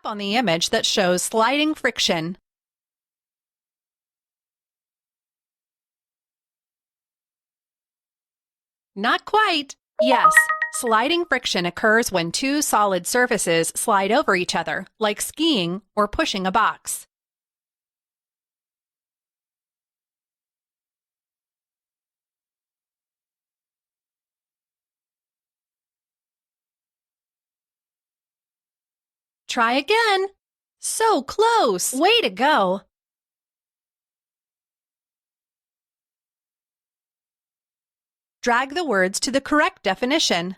Tap on the image that shows sliding friction. Not quite. Yes, sliding friction occurs when two solid surfaces slide over each other, like skiing or pushing a box. Try again. So close. Way to go. Drag the words to the correct definition.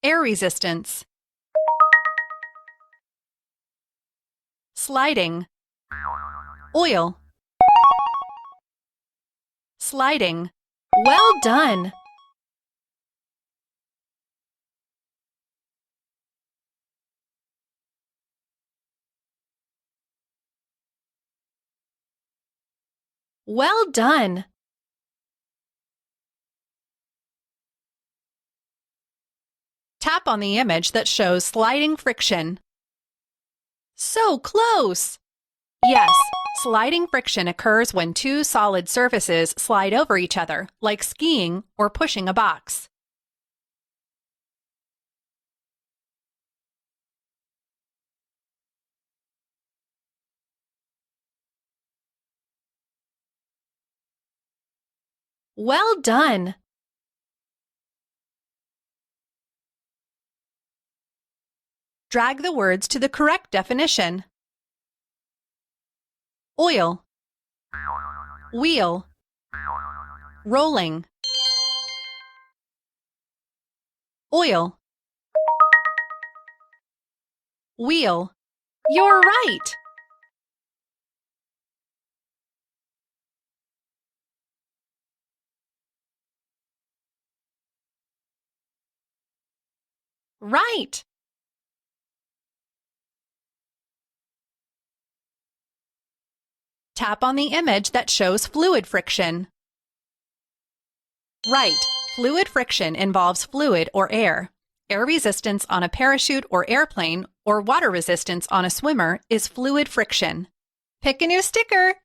Air resistance. Sliding. Oil. Sliding. Well done. Well done. Tap on the image that shows sliding friction. So close! Yes, sliding friction occurs when two solid surfaces slide over each other, like skiing or pushing a box. Well done! Drag the words to the correct definition. Oil. Wheel. Rolling. Oil. Wheel. You're right! Right! Tap on the image that shows fluid friction. Right. Fluid friction involves fluid or air. Air resistance on a parachute or airplane or water resistance on a swimmer is fluid friction. Pick a new sticker.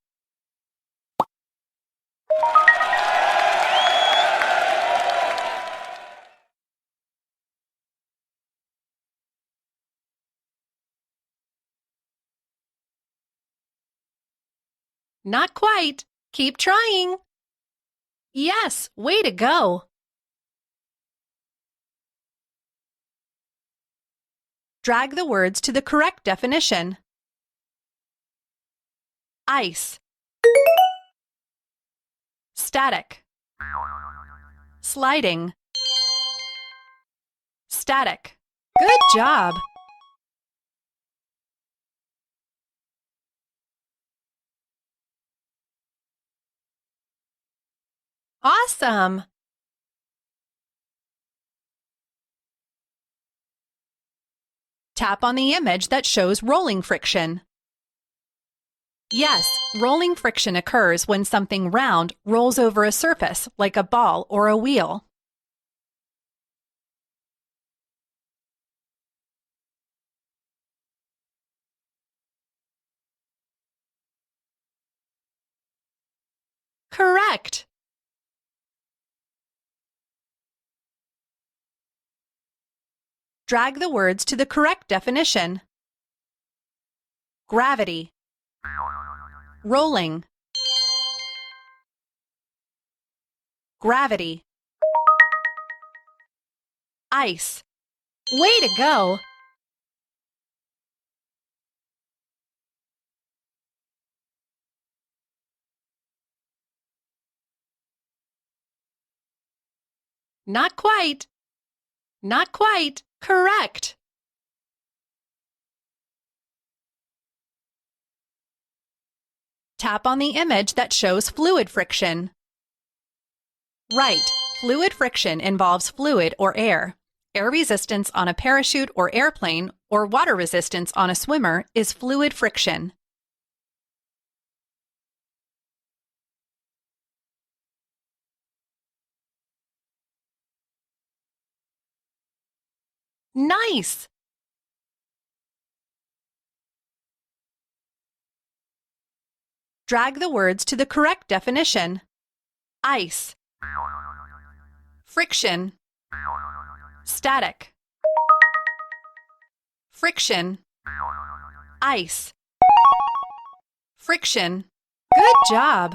Not quite. Keep trying. Yes, way to go. Drag the words to the correct definition. Ice. Static. Sliding. Static. Good job. Awesome. Tap on the image that shows rolling friction. Yes, rolling friction occurs when something round rolls over a surface, like a ball or a wheel. Correct! Drag the words to the correct definition. Gravity. Rolling. Gravity. Ice. Way to go! Not quite. Not quite. Correct. Tap on the image that shows fluid friction. Right. Fluid friction involves fluid or air. Air resistance on a parachute or airplane or water resistance on a swimmer is fluid friction. Nice! Drag the words to the correct definition. Ice, friction, static. Friction, ice, friction. Good job!